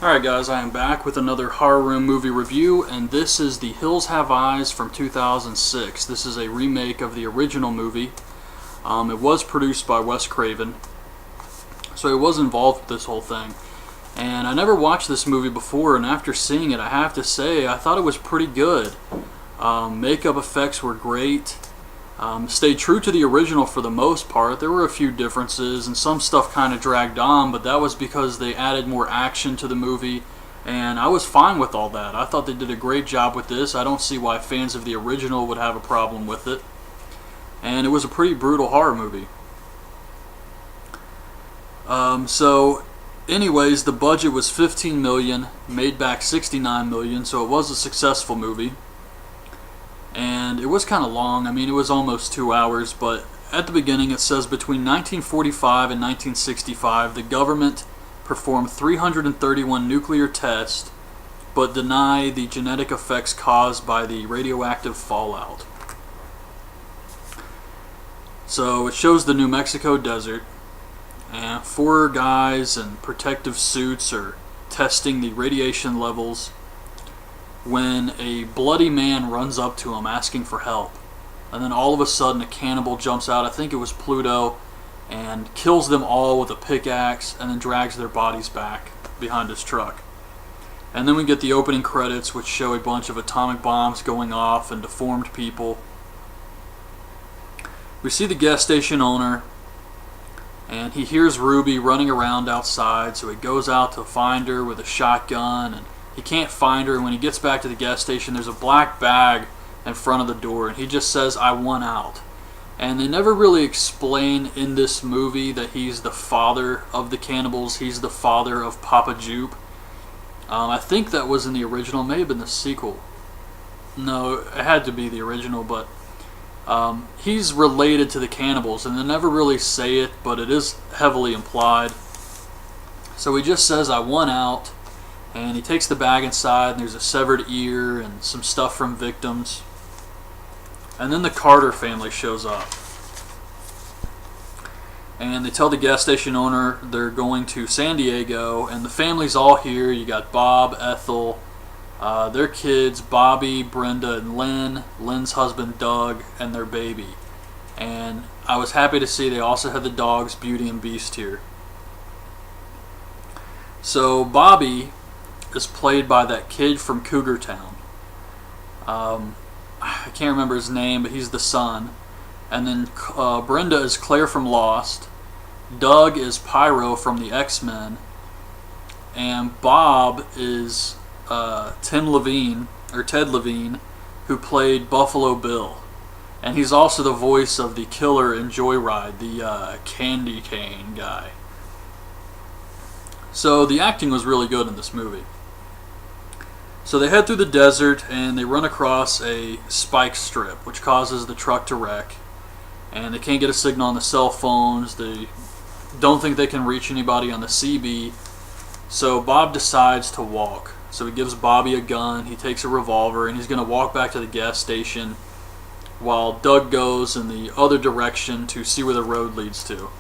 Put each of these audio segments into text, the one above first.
Alright guys, I am back with another horror room movie review, and this is The Hills Have Eyes from 2006. This is a remake of the original movie. It was produced by Wes Craven, so he was involved with this whole thing. And I never watched this movie before, and after seeing it, I have to say, I thought it was pretty good. Makeup effects were great. Stayed true to the original for the most part. There were a few differences and some stuff kind of dragged on, but that was because they added more action to the movie, and I was fine with all that. I thought they did a great job with this. I don't see why fans of the original would have a problem with it. And it was a pretty brutal horror movie. Anyways, the budget was $15 million, made back $69 million, so it was a successful movie. And it was kind of long. I mean, it was almost 2 hours, but at the beginning it says between 1945 and 1965 the government performed 331 nuclear tests but deny the genetic effects caused by the radioactive fallout. So it shows the New Mexico desert, and 4 guys in protective suits are testing the radiation levels when a bloody man runs up to him asking for help. And then all of a sudden a cannibal jumps out, I think it was Pluto, and kills them all with a pickaxe and then drags their bodies back behind his truck. And then we get the opening credits, which show a bunch of atomic bombs going off and deformed people. We see the gas station owner, and he hears Ruby running around outside, so he goes out to find her with a shotgun, and he can't find her. And when he gets back to the gas station, there's a black bag in front of the door, and he just says, "I want out." And they never really explain in this movie that he's the father of the cannibals. He's the father of Papa Jupe. I think that was in the original. It may have been the sequel. No, it had to be the original, but he's related to the cannibals, and they never really say it, but it is heavily implied. So he just says, "I want out." And he takes the bag inside, and there's a severed ear and some stuff from victims. And then the Carter family shows up. And they tell the gas station owner they're going to San Diego, and the family's all here. You got Bob, Ethel, their kids, Bobby, Brenda, and Lynn, Lynn's husband, Doug, and their baby. And I was happy to see they also had the dogs, Beauty and Beast, here. So Bobby is played by that kid from Cougar Town. I can't remember his name, but he's the son. And then Brenda is Claire from Lost. Doug is Pyro from the X-Men. And Bob is Ted Levine, who played Buffalo Bill. And he's also the voice of the killer in Joyride, the candy cane guy. So the acting was really good in this movie. So they head through the desert, and they run across a spike strip, which causes the truck to wreck. And they can't get a signal on the cell phones. They don't think they can reach anybody on the CB. So Bob decides to walk. So he gives Bobby a gun, he takes a revolver, and he's going to walk back to the gas station while Doug goes in the other direction to see where the road leads to.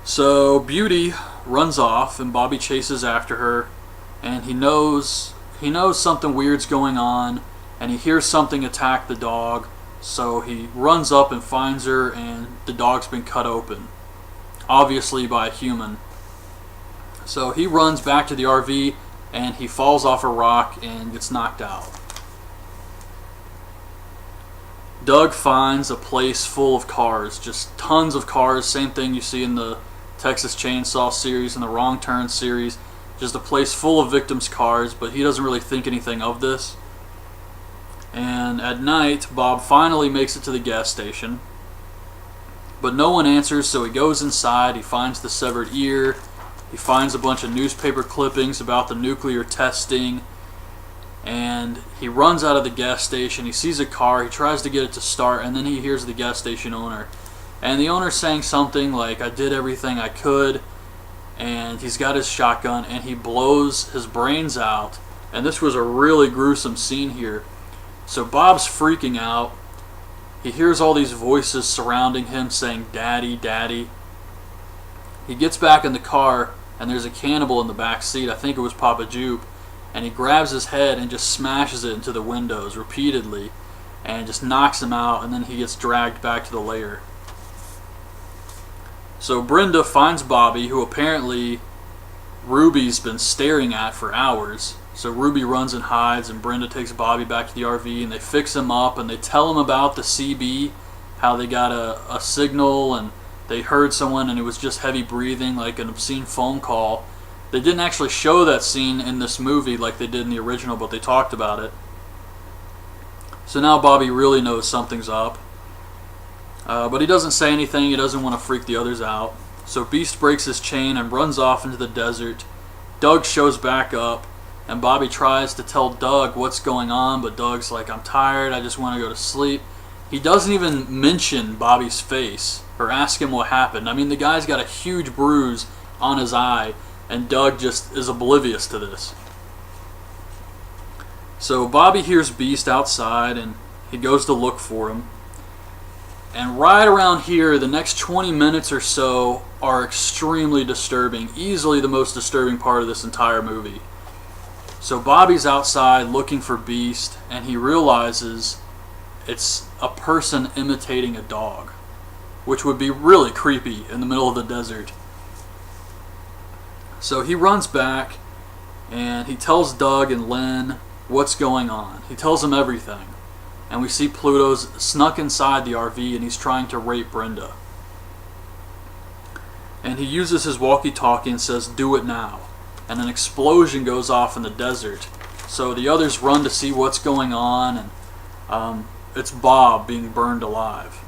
So Beauty runs off, and Bobby chases after her, and he knows something weird's going on, and he hears something attack the dog. So he runs up and finds her, and the dog's been cut open, obviously by a human. So he runs back to the RV, and he falls off a rock and gets knocked out. Doug finds a place full of cars, just tons of cars, same thing you see in the Texas Chainsaw series and the Wrong Turn series, just a place full of victims' cars, but he doesn't really think anything of this. And at night, Bob finally makes it to the gas station, but no one answers, so he goes inside, he finds the severed ear, he finds a bunch of newspaper clippings about the nuclear testing, and he runs out of the gas station. He sees a car, he tries to get it to start, and then he hears the gas station owner. And the owner's saying something like, "I did everything I could," and he's got his shotgun, and he blows his brains out. And this was a really gruesome scene here. So Bob's freaking out. He hears all these voices surrounding him saying, "Daddy, Daddy." He gets back in the car, and there's a cannibal in the back seat. I think it was Papa Jupe. And he grabs his head and just smashes it into the windows repeatedly and just knocks him out, and then he gets dragged back to the lair. So Brenda finds Bobby, who apparently Ruby's been staring at for hours. So Ruby runs and hides, and Brenda takes Bobby back to the RV, and they fix him up, and they tell him about the CB, how they got a signal, and they heard someone, and it was just heavy breathing, like an obscene phone call. They didn't actually show that scene in this movie like they did in the original, but they talked about it. So now Bobby really knows something's up. But he doesn't say anything. He doesn't want to freak the others out. So Beast breaks his chain and runs off into the desert. Doug shows back up, and Bobby tries to tell Doug what's going on, but Doug's like, I'm tired, I just want to go to sleep. He doesn't even mention Bobby's face or ask him what happened. I mean, the guy's got a huge bruise on his eye, and Doug just is oblivious to this. So Bobby hears Beast outside, and he goes to look for him. And right around here, the next 20 minutes or so are extremely disturbing. Easily the most disturbing part of this entire movie. So Bobby's outside looking for Beast, and he realizes it's a person imitating a dog, which would be really creepy in the middle of the desert. So he runs back, and he tells Doug and Lynn what's going on. He tells them everything. And we see Pluto's snuck inside the RV, and he's trying to rape Brenda. And he uses his walkie-talkie and says, "Do it now." And an explosion goes off in the desert. So the others run to see what's going on, and it's Bob being burned alive.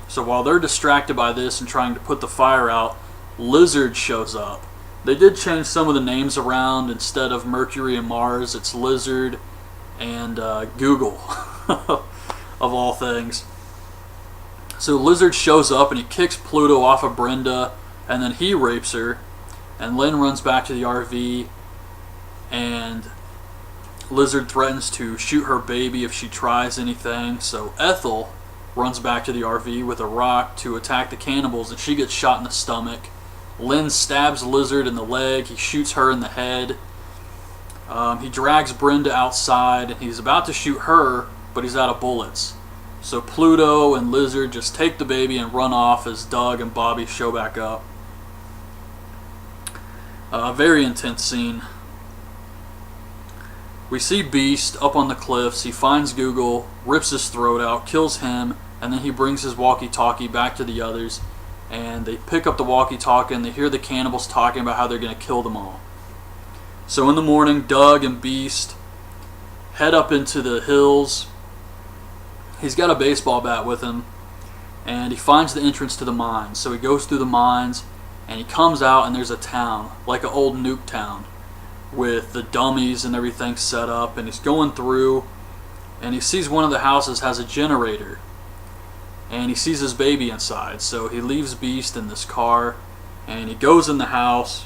So while they're distracted by this and trying to put the fire out, Lizard shows up. They did change some of the names around. Instead of Mercury and Mars, it's Lizard and Google, of all things. So Lizard shows up, and he kicks Pluto off of Brenda, and then he rapes her. And Lynn runs back to the RV, and Lizard threatens to shoot her baby if she tries anything. So Ethel runs back to the RV with a rock to attack the cannibals, and she gets shot in the stomach. Lynn stabs Lizard in the leg. He shoots her in the head. He drags Brenda outside, and he's about to shoot her, but he's out of bullets. So Pluto and Lizard just take the baby and run off as Doug and Bobby show back up. Very intense scene. We see Beast up on the cliffs. He finds Google, rips his throat out, kills him, and then he brings his walkie-talkie back to the others. And they pick up the walkie-talkie, and they hear the cannibals talking about how they're going to kill them all. So in the morning, Doug and Beast head up into the hills. He's got a baseball bat with him, and he finds the entrance to the mines. So he goes through the mines, and he comes out, and there's a town, like an old nuke town, with the dummies and everything set up. And he's going through, and he sees one of the houses has a generator. And he sees his baby inside, so he leaves Beast in this car, and he goes in the house,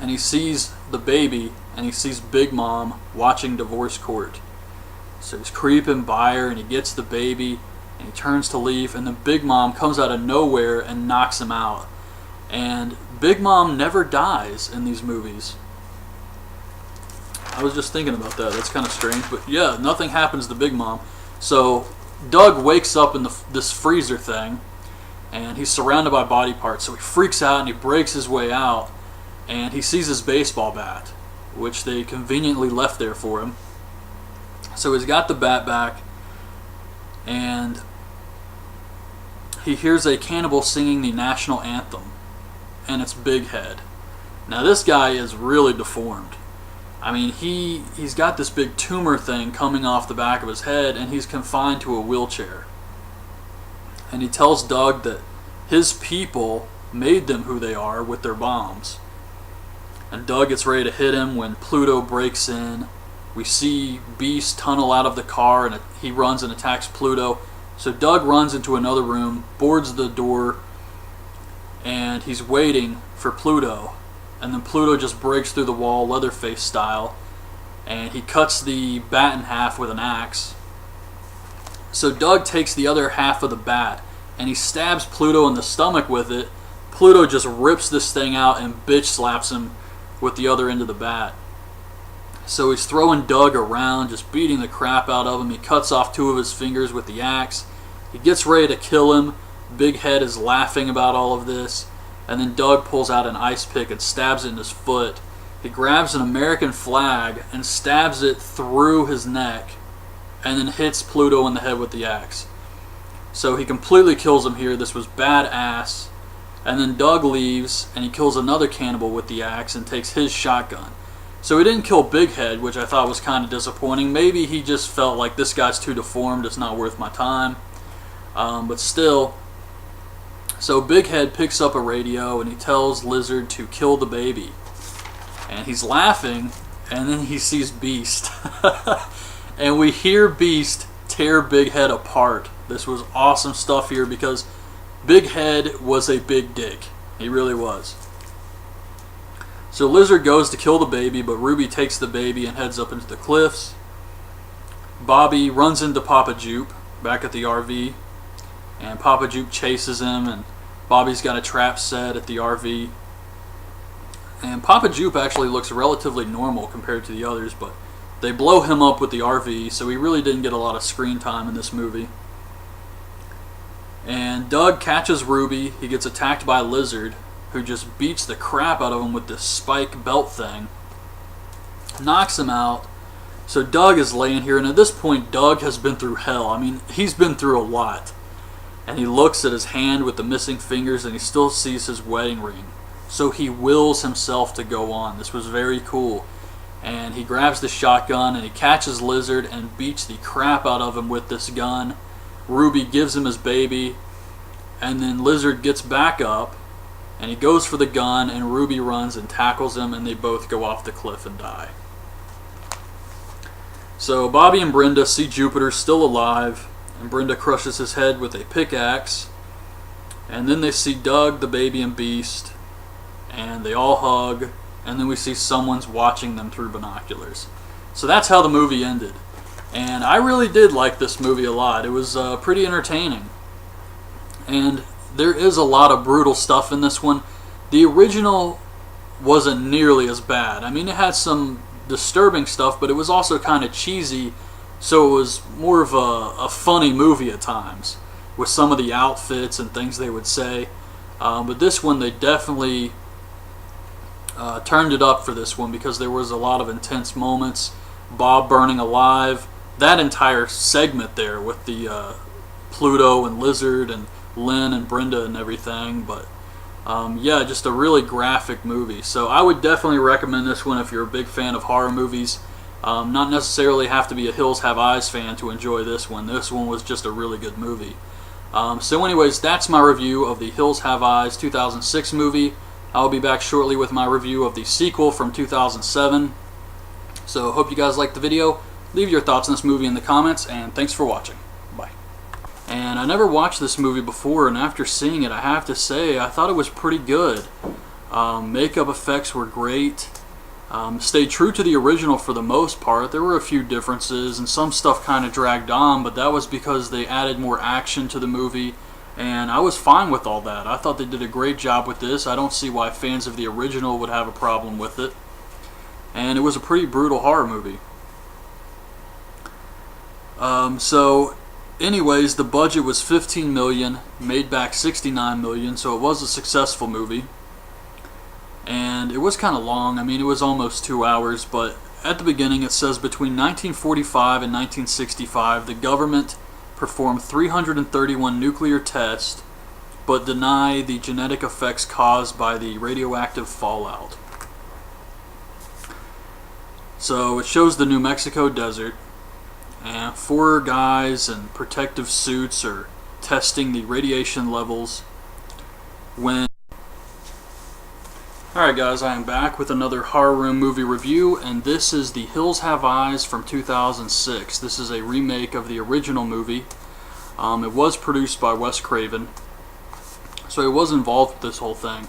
and he sees the baby, and he sees Big Mom watching divorce court. So he's creeping by her, and he gets the baby, and he turns to leave, and then Big Mom comes out of nowhere and knocks him out. And Big Mom never dies in these movies. I was just thinking about that. That's kind of strange, but yeah, nothing happens to Big Mom. So Doug wakes up in this freezer thing, and he's surrounded by body parts. So he freaks out, and he breaks his way out, and he sees his baseball bat, which they conveniently left there for him. So he's got the bat back, and he hears a cannibal singing the national anthem, and it's Big Head. Now this guy is really deformed. I mean, he's got this big tumor thing coming off the back of his head, and he's confined to a wheelchair. And he tells Doug that his people made them who they are with their bombs. And Doug gets ready to hit him when Pluto breaks in. We see Beast tunnel out of the car, and he runs and attacks Pluto. So Doug runs into another room, boards the door, and he's waiting for Pluto. And then Pluto just breaks through the wall, Leatherface style, and he cuts the bat in half with an axe. So Doug takes the other half of the bat, and he stabs Pluto in the stomach with it, Pluto just rips this thing out and bitch slaps him with the other end of the bat. So he's throwing Doug around, just beating the crap out of him. He cuts off 2 of his fingers with the axe. He gets ready to kill him. Big Head is laughing about all of this. And then Doug pulls out an ice pick and stabs it in his foot. He grabs an American flag and stabs it through his neck and then hits Pluto in the head with the axe. So he completely kills him here. This was badass. And then Doug leaves and he kills another cannibal with the axe and takes his shotgun. So he didn't kill Big Head, which I thought was kind of disappointing. Maybe he just felt like this guy's too deformed, it's not worth my time. But still, so Big Head picks up a radio and he tells Lizard to kill the baby. And he's laughing, and then he sees Beast. And we hear Beast tear Big Head apart. This was awesome stuff here because Big Head was a big dick. He really was. So Lizard goes to kill the baby, but Ruby takes the baby and heads up into the cliffs. Bobby runs into Papa Jupe back at the RV, and Papa Jupe chases him, and Bobby's got a trap set at the RV. And Papa Jupe actually looks relatively normal compared to the others, but they blow him up with the RV, so he really didn't get a lot of screen time in this movie. And Doug catches Ruby. He gets attacked by Lizard, who just beats the crap out of him with this spike belt thing. Knocks him out. So Doug is laying here, and at this point Doug has been through hell. I mean, he's been through a lot. And he looks at his hand with the missing fingers, and he still sees his wedding ring. So he wills himself to go on. This was very cool. And he grabs the shotgun, and he catches Lizard and beats the crap out of him with this gun. Ruby gives him his baby, and then Lizard gets back up, and he goes for the gun, and Ruby runs and tackles him, and they both go off the cliff and die. So Bobby and Brenda see Jupiter still alive, and Brenda crushes his head with a pickaxe, and then they see Doug, the baby, and Beast, and they all hug, and then we see someone's watching them through binoculars. So that's how the movie ended. And I really did like this movie a lot. It was pretty entertaining. And there is a lot of brutal stuff in this one. The original wasn't nearly as bad. I mean, it had some disturbing stuff, but it was also kind of cheesy, so it was more of a funny movie at times, with some of the outfits and things they would say. But this one, they definitely turned it up for this one, because there was a lot of intense moments. Bob burning alive. That entire segment there with the Pluto and Lizard and Lynn and Brenda and everything. But yeah, just a really graphic movie. So I would definitely recommend this one if you're a big fan of horror movies. Not necessarily have to be a Hills Have Eyes fan to enjoy this one. This one was just a really good movie. So anyways, that's my review of the Hills Have Eyes 2006 movie. I'll be back shortly with my review of the sequel from 2007. So hope you guys liked the video. Leave your thoughts on this movie in the comments, and thanks for watching. Bye. And I never watched this movie before, and after seeing it, I have to say, I thought it was pretty good. Makeup effects were great. Stayed true to the original for the most part. There were a few differences, and some stuff kind of dragged on, but that was because they added more action to the movie, and I was fine with all that. I thought they did a great job with this. I don't see why fans of the original would have a problem with it. And it was a pretty brutal horror movie. So anyways, the budget was $15 million, made back $69 million, so it was a successful movie. And it was kind of long. I mean, it was almost 2 hours, but at the beginning it says between 1945 and 1965 the government performed 331 nuclear tests but deny the genetic effects caused by the radioactive fallout. So it shows the New Mexico desert, and 4 guys in protective suits are testing the radiation levels when... Alright guys, I am back with another Horror Room movie review, and this is The Hills Have Eyes from 2006. This is a remake of the original movie. It was produced by Wes Craven, so he was involved with this whole thing.